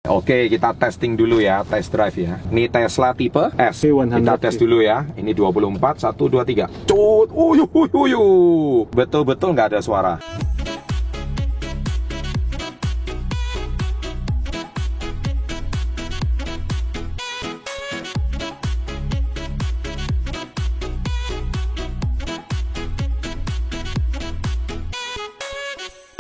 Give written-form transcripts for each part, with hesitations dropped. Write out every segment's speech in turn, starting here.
Oke, kita testing dulu ya, test drive ya. Ini Tesla tipe S. Kita tes dulu ya. Ini 24, 1, 2, 3. Cut, betul-betul nggak ada suara.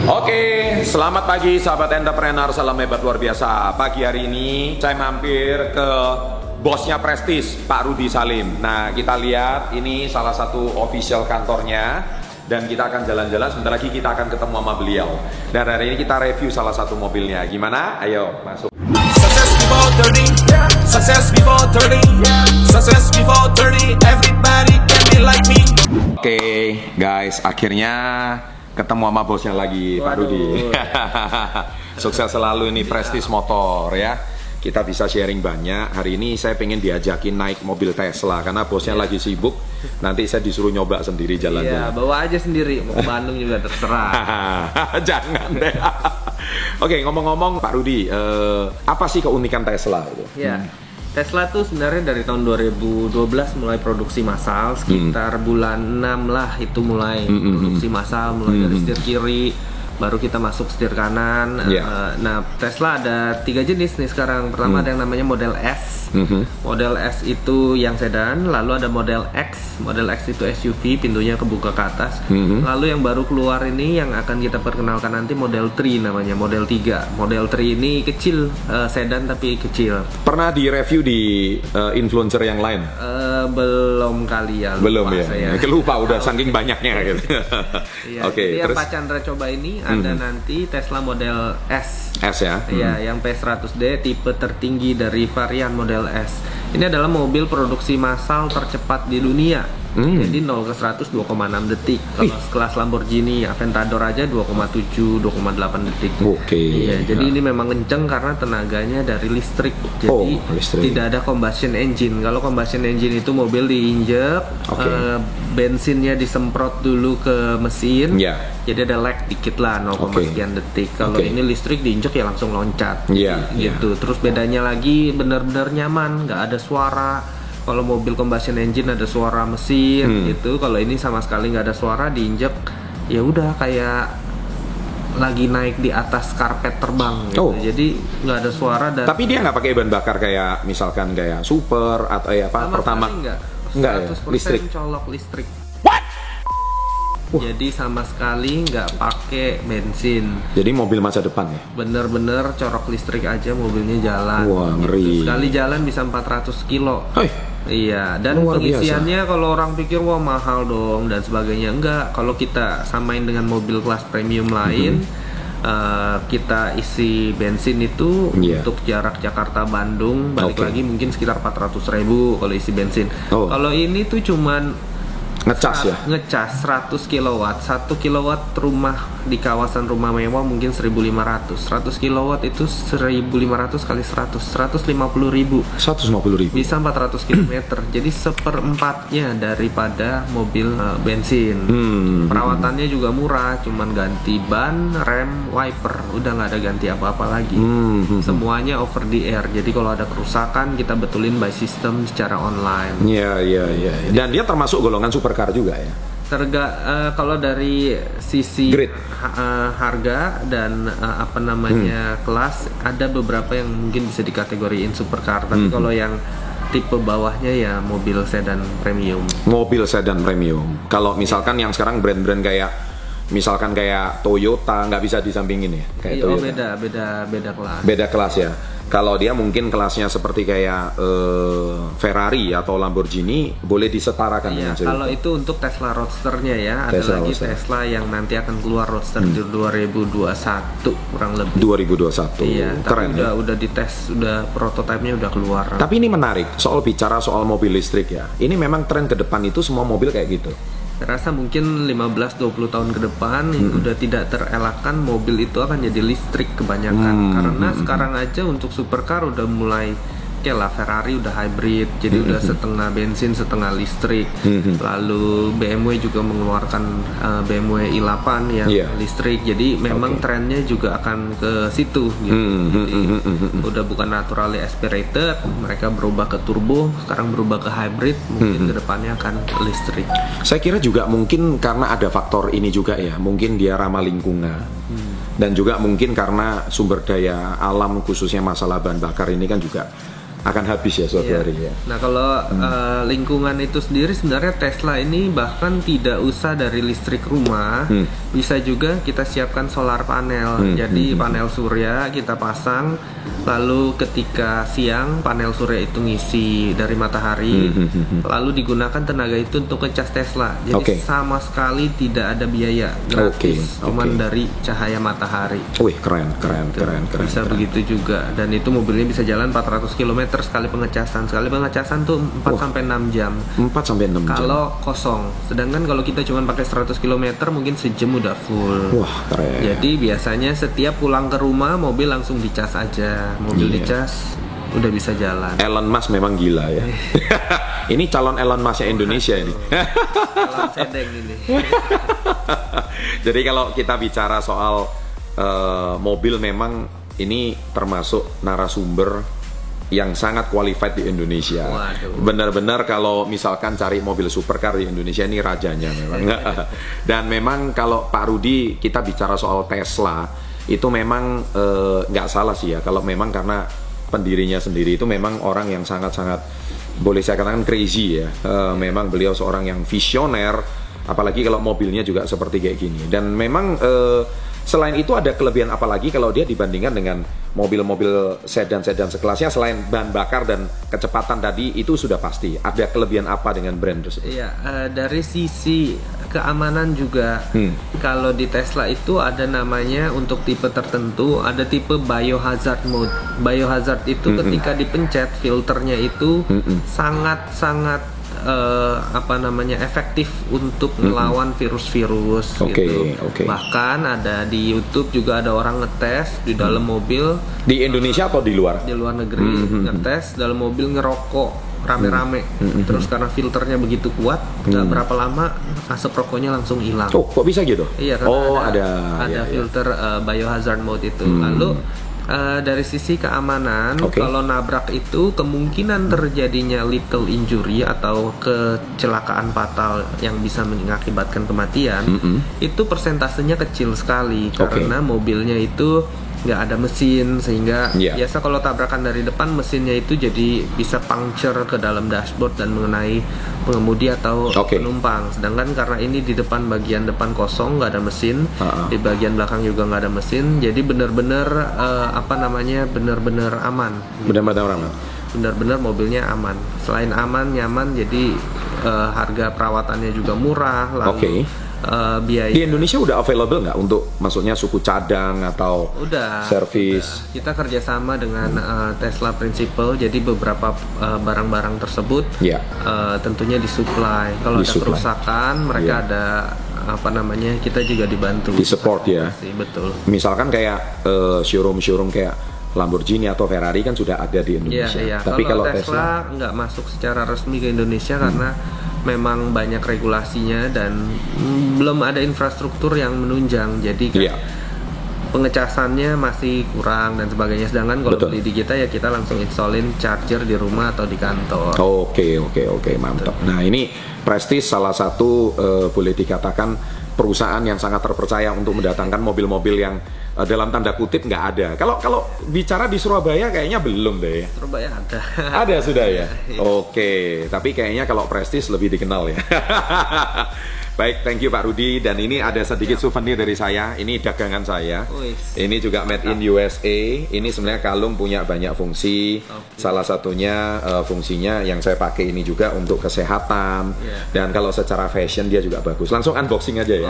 Oke, selamat pagi sahabat entrepreneur, salam hebat luar biasa. Pagi hari ini saya mampir ke bosnya Prestige, Pak Rudy Salim. Nah, kita lihat ini salah satu official kantornya. Dan kita akan jalan-jalan, sebentar lagi kita akan ketemu sama beliau. Dan hari ini kita review salah satu mobilnya. Gimana? Ayo, masuk. Success before 30, success before 30, success before 30, everybody can be like me. Oke, guys, akhirnya ketemu sama bosnya lagi. Waduh. Pak Rudy. Sukses selalu ini Prestige Motor ya. Kita bisa sharing banyak. Hari ini saya pengen diajakin naik mobil Tesla karena bosnya lagi sibuk. Nanti saya disuruh nyoba sendiri jalan-jalan. Iya, bawa aja sendiri. Mau ke Bandung juga terserah. Jangan deh. Oke, ngomong-ngomong Pak Rudy, apa sih keunikan Tesla itu? Ya. Tesla tuh sebenarnya dari tahun 2012 mulai produksi massal, sekitar bulan 6 lah itu mulai produksi massal, mulai dari setir kiri, baru kita masuk setir kanan. Nah, Tesla ada 3 jenis nih sekarang. Pertama ada yang namanya model S. Model S itu yang sedan, lalu ada model X. Model X itu SUV, pintunya kebuka ke atas. Lalu yang baru keluar ini yang akan kita perkenalkan nanti model 3 namanya, model 3. Model 3 ini kecil, sedan tapi kecil. Pernah direview di influencer yang lain? Belum kali ya. Belum ya. Lupa udah saking banyaknya gitu. Iya, Oke, terus Pak Chandra coba ini ada nanti Tesla model S. S ya. Iya, yang P100D tipe tertinggi dari varian model S. Ini adalah mobil produksi massal tercepat di dunia. Jadi 0 ke 100 2,6 detik. Kalau kelas Lamborghini Aventador aja 2,7 2,8 detik. Oke. Iya, jadi ini memang kenceng karena tenaganya dari listrik. Jadi tidak ada combustion engine. Kalau combustion engine itu mobil diinjek, bensinnya disemprot dulu ke mesin. Jadi ada lag dikit lah 0, sekian detik. Kalau ini listrik diinjek ya langsung loncat. Gitu. Terus bedanya lagi benar-benar nyaman, nggak ada suara. Kalau mobil combustion engine ada suara mesin gitu. Kalau ini sama sekali nggak ada suara, diinjek ya udah kayak lagi naik di atas karpet terbang gitu. Jadi nggak ada suara. Dan tapi dia nggak pakai bahan bakar kayak misalkan kayak super atau ya apa pertama enggak ya? Listrik, colok listrik. Jadi sama sekali nggak pakai bensin. Jadi mobil masa depan ya? Bener-bener corok listrik aja mobilnya jalan. Wah, ngeri. Sekali jalan bisa 400 kilo. Iya, dan pengisiannya kalau orang pikir wah mahal dong dan sebagainya. Enggak, kalau kita samain dengan mobil kelas premium lain, kita isi bensin itu untuk jarak Jakarta-Bandung balik lagi mungkin sekitar 400.000 kalau isi bensin. Kalau ini tuh cuman ngecas 100 kW. 1 kW rumah di kawasan rumah mewah mungkin 1.500. 100 kW itu 1.500 kali 100, 150.000. Bisa 400 km. Jadi seperempatnya daripada mobil bensin. Perawatannya juga murah, cuman ganti ban, rem, wiper, udah nggak ada ganti apa-apa lagi. Semuanya over the air. Jadi kalau ada kerusakan kita betulin by system secara online. Dan dia termasuk golongan supercar juga ya. Kalau dari sisi harga dan kelas, ada beberapa yang mungkin bisa dikategoriin supercar. Tapi kalau yang tipe bawahnya ya mobil sedan premium. Kalau misalkan yang sekarang brand-brand kayak misalkan kayak Toyota nggak bisa disampingin ya? Beda kelas ya. Kalau dia mungkin kelasnya seperti kayak Ferrari atau Lamborghini boleh disetarakan dengan kalau itu untuk Tesla Roadster-nya ya. Ada lagi Tesla yang nanti akan keluar Roadster di 2021 kurang lebih. 2021. Iya, keren. Tapi udah dites, udah prototipenya udah keluar. Tapi ini menarik bicara soal mobil listrik ya. Ini memang tren ke depan itu semua mobil kayak gitu. Saya rasa mungkin 15-20 tahun ke depan udah tidak terelakkan mobil itu akan jadi listrik kebanyakan. Karena sekarang aja untuk supercar udah mulai oke lah, Ferrari udah hybrid, jadi udah setengah bensin setengah listrik. Lalu BMW juga mengeluarkan BMW i8 yang listrik, jadi memang trennya juga akan ke situ gitu. Jadi udah bukan naturally aspirated, mereka berubah ke turbo, sekarang berubah ke hybrid, mungkin kedepannya akan listrik. Saya kira juga mungkin karena ada faktor ini juga ya, mungkin dia ramah lingkungan. Dan juga mungkin karena sumber daya alam khususnya masalah bahan bakar ini kan juga akan habis ya suatu hari ya. Nah kalau lingkungan itu sendiri sebenarnya Tesla ini bahkan tidak usah dari listrik rumah, bisa juga kita siapkan solar panel. Jadi panel surya kita pasang, lalu ketika siang panel surya itu ngisi dari matahari, lalu digunakan tenaga itu untuk ngecas Tesla. Jadi sama sekali tidak ada biaya, gratis, cuman dari cahaya matahari. Wih keren. Bisa begitu juga, dan itu mobilnya bisa jalan 400 km sekali pengecasan. Sekali pengecasan tuh 4-6 jam. 4-6 jam. Kalau kosong. Sedangkan kalau kita cuma pakai 100 km mungkin sejam udah full. Wah, keren. Jadi biasanya setiap pulang ke rumah mobil langsung dicas aja. Mobil dicas udah bisa jalan. Elon Musk memang gila ya. Ini calon Elon Musk Indonesia ini. Calon sedeng ini. Jadi kalau kita bicara soal mobil, memang ini termasuk narasumber yang sangat qualified di Indonesia. Benar-benar kalau misalkan cari mobil supercar di Indonesia ini rajanya memang. Dan memang kalau Pak Rudi kita bicara soal Tesla itu memang nggak salah sih ya, kalau memang karena pendirinya sendiri itu memang orang yang sangat-sangat boleh saya katakan crazy ya. Memang beliau seorang yang visioner, apalagi kalau mobilnya juga seperti kayak gini. Dan memang selain itu ada kelebihan apalagi kalau dia dibandingkan dengan mobil-mobil sedan-sedan sekelasnya, selain bahan bakar dan kecepatan tadi itu sudah pasti. Ada kelebihan apa dengan brand tersebut? Iya, dari sisi keamanan juga. Kalau di Tesla itu ada namanya untuk tipe tertentu, ada tipe biohazard mode. Biohazard itu ketika dipencet filternya itu sangat-sangat efektif untuk melawan virus-virus gitu. Bahkan ada di YouTube juga ada orang ngetes di dalam mobil. Di Indonesia atau di luar? Di luar negeri ngetes dalam mobil ngerokok rame-rame. Terus karena filternya begitu kuat, nggak berapa lama asap rokoknya langsung hilang. Oh, kok bisa gitu? Iya, karena ada filter biohazard mode itu. Lalu dari sisi keamanan, kalau nabrak itu kemungkinan terjadinya lethal injury atau kecelakaan fatal yang bisa mengakibatkan kematian, itu persentasenya kecil sekali karena mobilnya itu nggak ada mesin, sehingga biasa kalau tabrakan dari depan mesinnya itu jadi bisa puncture ke dalam dashboard dan mengenai pengemudi atau penumpang. Sedangkan karena ini di depan, bagian depan kosong, nggak ada mesin, di bagian belakang juga nggak ada mesin, jadi benar-benar benar-benar aman. Benar-benar mobilnya aman. Selain aman, nyaman, jadi harga perawatannya juga murah. Lalu biaya di Indonesia udah available nggak untuk maksudnya suku cadang atau servis? Kita kerjasama dengan Tesla Principal, jadi beberapa barang-barang tersebut tentunya disuplai. Kalau ada kerusakan, mereka ada kita juga dibantu, di support ya. Betul. Misalkan kayak showroom kayak Lamborghini atau Ferrari kan sudah ada di Indonesia. Tapi kalau Tesla nggak masuk secara resmi ke Indonesia karena memang banyak regulasinya dan belum ada infrastruktur yang menunjang, jadi pengecasannya masih kurang dan sebagainya. Sedangkan kalau beli di kita ya kita langsung installin charger di rumah atau di kantor. Oke, mantap. Nah, ini Prestige salah satu boleh dikatakan perusahaan yang sangat terpercaya untuk mendatangkan mobil-mobil yang dalam tanda kutip nggak ada. Kalau bicara di Surabaya kayaknya belum deh. Surabaya ada. Ada sudah ya. Oke, tapi kayaknya kalau Prestige lebih dikenal ya. Baik, thank you Pak Rudi. Dan ini ada sedikit souvenir dari saya. Ini dagangan saya. Ini juga made in USA. Ini sebenarnya kalung punya banyak fungsi. Salah satunya fungsinya yang saya pakai ini juga untuk kesehatan. Dan kalau secara fashion dia juga bagus. Langsung unboxing aja ya.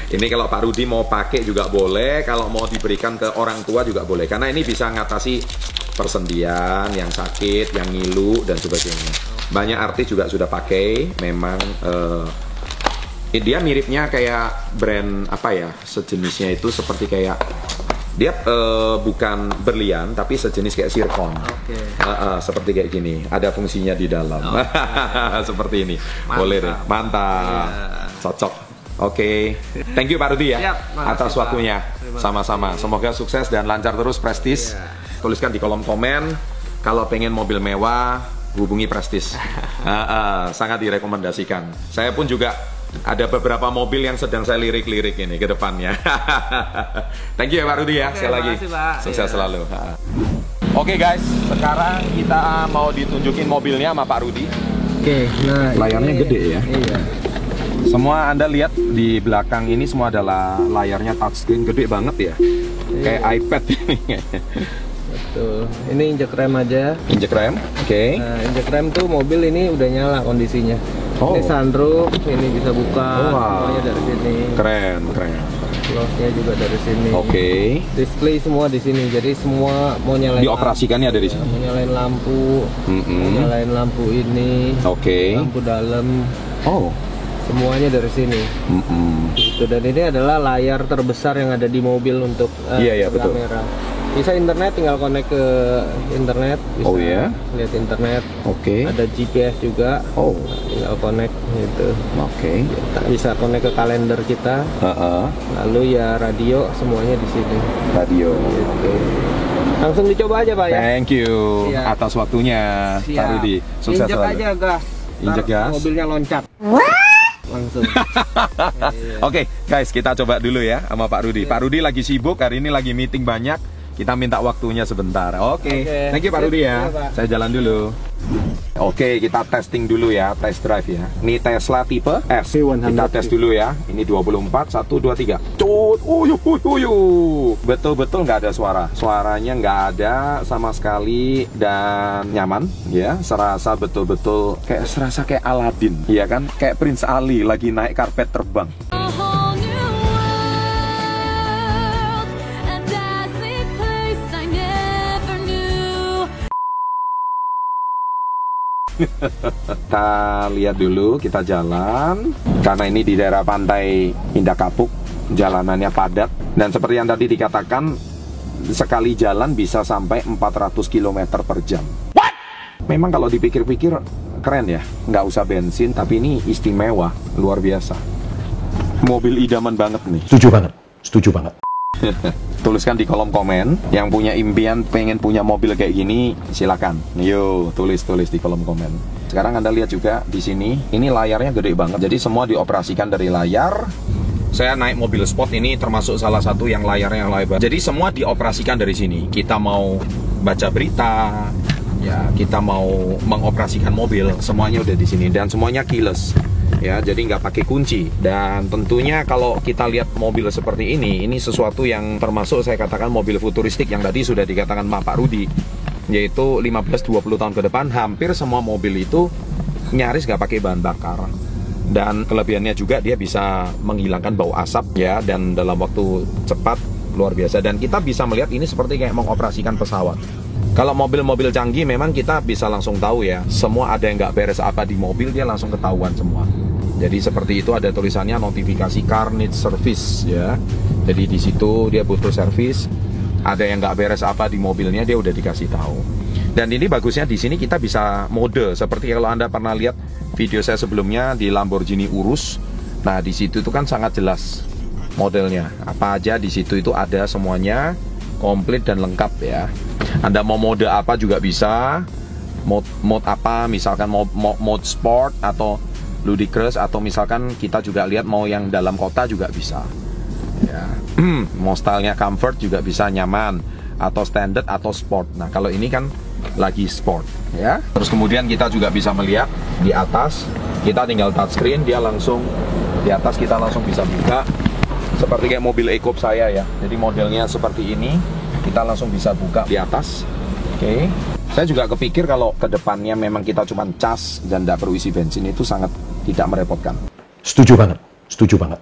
Ini kalau Pak Rudi mau pakai juga boleh. Kalau mau diberikan ke orang tua juga boleh. Karena ini bisa ngatasi persendian, yang sakit, yang ngilu dan sebagainya. Banyak artis juga sudah pakai. Memang dia miripnya kayak brand sejenisnya itu seperti kayak dia bukan berlian tapi sejenis kayak zircon. Seperti kayak gini, ada fungsinya di dalam. Seperti ini. Boleh deh, mantap. Cocok. Oke. Thank you Pak Rudi ya. Siap, makasih, atas Pak. waktunya. Terima Sama-sama. Semoga sukses dan lancar terus Prestige. Tuliskan di kolom komen kalau pengen mobil mewah hubungi Prestige. Sangat direkomendasikan. Saya pun juga ada beberapa mobil yang sedang saya lirik-lirik ini ke depannya. Thank you ya Pak Rudi ya. Sekali lagi. makasih, Pak. Sukses Iya. selalu. Oke guys, sekarang kita mau ditunjukin mobilnya sama Pak Rudi. Oke, nah Layarnya gede ya. Iya. Semua Anda lihat di belakang ini semua adalah layarnya touchscreen gede banget ya. Kayak iPad ini. Betul. Ini injek rem aja. Injek rem, oke. Nah, injek rem tuh mobil ini udah nyala kondisinya. Oh. Ini sunroof, ini bisa buka, Wow. semuanya dari sini. Keren, keren. Locknya juga dari sini. Oke. Display semua di sini. Jadi semua mau nyalain Dioperasikannya dari lampu, sini. mau nyalain lampu, mau nyalain lampu ini, Oke. lampu dalam, Oh. semuanya dari sini. Gitu. Dan ini adalah layar terbesar yang ada di mobil untuk Iya, betul. kamera. Bisa internet, tinggal connect ke internet. Bisa Oh, iya? lihat internet. Oke. Ada GPS juga. Oh. Tinggal connect gitu. Oke. Bisa connect ke kalender kita. Lalu ya radio semuanya di sini. Radio. Gitu. Langsung dicoba aja Pak ya. Thank you Siap. atas waktunya Pak Rudi. Sukses Injek selalu. aja gas. Injek Ntar gas. Mobilnya loncat. Langsung. Oke, guys, kita coba dulu ya sama Pak Rudi. Pak Rudi lagi sibuk, hari ini lagi meeting banyak. Kita minta waktunya sebentar. Oke. Thank you Pak Rudi ya. Iya, Pak. Saya jalan dulu. Oke, kita testing dulu ya, test drive ya. Ini Tesla tipe S. Kita tes dulu ya. Ini 24, 1, 2, 3. Cut, betul-betul nggak ada suara. Suaranya nggak ada sama sekali dan nyaman ya. Serasa betul-betul serasa kayak Aladdin, ya kan? Kayak Prince Ali lagi naik karpet terbang. A whole new world, a dazzling place I never knew. Kita lihat dulu, kita jalan. Karena ini di daerah pantai Indah Kapuk, jalanannya padat. Dan seperti yang tadi dikatakan, sekali jalan bisa sampai 400 km per jam. Memang kalau dipikir-pikir keren ya, nggak usah bensin, tapi ini istimewa, luar biasa. Mobil idaman banget nih. Setuju banget. Tuliskan di kolom komen yang punya impian pengen punya mobil kayak gini, silakan. Yo, tulis di kolom komen. Sekarang Anda lihat juga di sini, ini layarnya gede banget. Jadi semua dioperasikan dari layar. Saya naik mobil sport ini termasuk salah satu yang layarnya yang lebar. Jadi semua dioperasikan dari sini. Kita mau baca berita, ya kita mau mengoperasikan mobil, semuanya udah di sini dan semuanya keyless. Ya, jadi nggak pakai kunci. Dan tentunya kalau kita lihat mobil seperti ini sesuatu yang termasuk saya katakan mobil futuristik yang tadi sudah dikatakan Pak Rudi, yaitu 15-20 tahun ke depan hampir semua mobil itu nyaris nggak pakai bahan bakar. Dan kelebihannya juga dia bisa menghilangkan bau asap ya, dan dalam waktu cepat luar biasa. Dan kita bisa melihat ini seperti kayak mengoperasikan pesawat. Kalau mobil-mobil canggih memang kita bisa langsung tahu ya, semua ada yang nggak beres apa di mobil dia langsung ketahuan semua. Jadi seperti itu, ada tulisannya notifikasi car needs service ya. Jadi di situ dia butuh servis. Ada yang nggak beres apa di mobilnya dia udah dikasih tahu. Dan ini bagusnya di sini kita bisa mode seperti kalau Anda pernah lihat video saya sebelumnya di Lamborghini Urus. Nah di situ itu kan sangat jelas modelnya. Apa aja di situ itu ada semuanya komplit dan lengkap ya. Anda mau mode apa juga bisa. Mode apa, misalkan mode sport atau ludicrous, atau misalkan kita juga lihat mau yang dalam kota juga bisa ya. Mau stylenya comfort juga bisa, nyaman, atau standard atau sport. Nah kalau ini kan lagi sport ya. Terus kemudian kita juga bisa melihat di atas, kita tinggal touchscreen, dia langsung di atas kita langsung bisa buka seperti kayak mobil e-coupe saya ya. Jadi modelnya seperti ini, kita langsung bisa buka di atas. Oke. Saya juga kepikir kalau ke depannya memang kita cuma cas dan tidak perlu isi bensin, itu sangat tidak merepotkan. Setuju banget.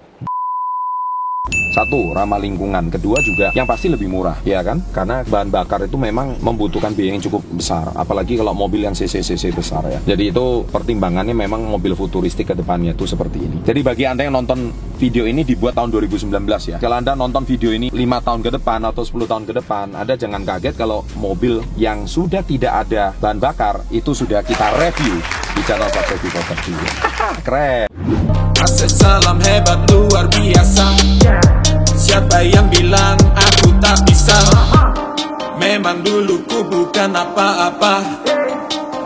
Satu, ramah lingkungan. Kedua juga yang pasti lebih murah, ya kan? Karena bahan bakar itu memang membutuhkan biaya yang cukup besar, apalagi kalau mobil yang cc besar ya. Jadi itu pertimbangannya memang mobil futuristik ke depannya itu seperti ini. Jadi bagi Anda yang nonton video ini dibuat tahun 2019 ya. Kalau Anda nonton video ini 5 tahun ke depan atau 10 tahun ke depan, Anda jangan kaget kalau mobil yang sudah tidak ada bahan bakar itu sudah kita review di channel Pak Rudi Property. Keren. Aset salam hebat luar biasa. Siapa yang bilang aku tak bisa? Memang dulu ku bukan apa-apa.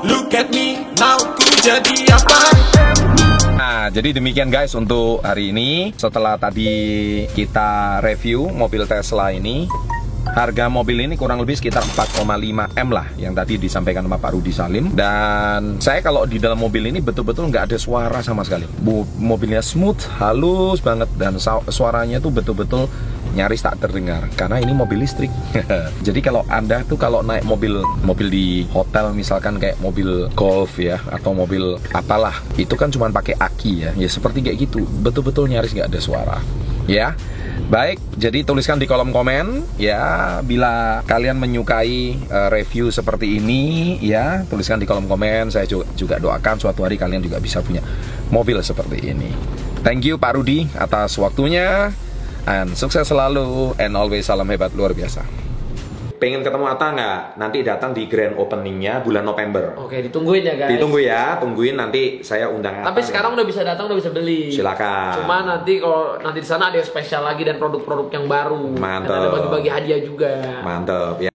Look at me, now ku jadi apa? Nah, jadi demikian guys untuk hari ini. Setelah tadi kita review mobil Tesla ini, harga mobil ini kurang lebih sekitar 4,5 M lah yang tadi disampaikan sama Pak Rudi Salim. Dan saya kalau di dalam mobil ini betul-betul nggak ada suara sama sekali. Mobilnya smooth, halus banget, dan suaranya tuh betul-betul nyaris tak terdengar karena ini mobil listrik. Jadi kalau Anda tuh kalau naik mobil di hotel misalkan kayak mobil Golf ya atau mobil apalah, itu kan cuma pakai aki ya seperti kayak gitu, betul-betul nyaris nggak ada suara ya. Baik, jadi tuliskan di kolom komen ya bila kalian menyukai review seperti ini ya, tuliskan di kolom komen. Saya juga doakan suatu hari kalian juga bisa punya mobil seperti ini. Thank you Pak Rudi atas waktunya. And sukses selalu, and always salam hebat luar biasa. Pengen ketemu Atta nggak? Nanti datang di grand openingnya bulan November. Oke, ditungguin ya guys. Ditunggu ya, tungguin nanti saya undang Atta. Tapi sekarang udah bisa datang, udah bisa beli. Silakan. Cuma nanti kalau nanti di sana ada yang spesial lagi dan produk-produk yang baru. Mantap. Dan ada bagi-bagi hadiah juga. Mantep ya.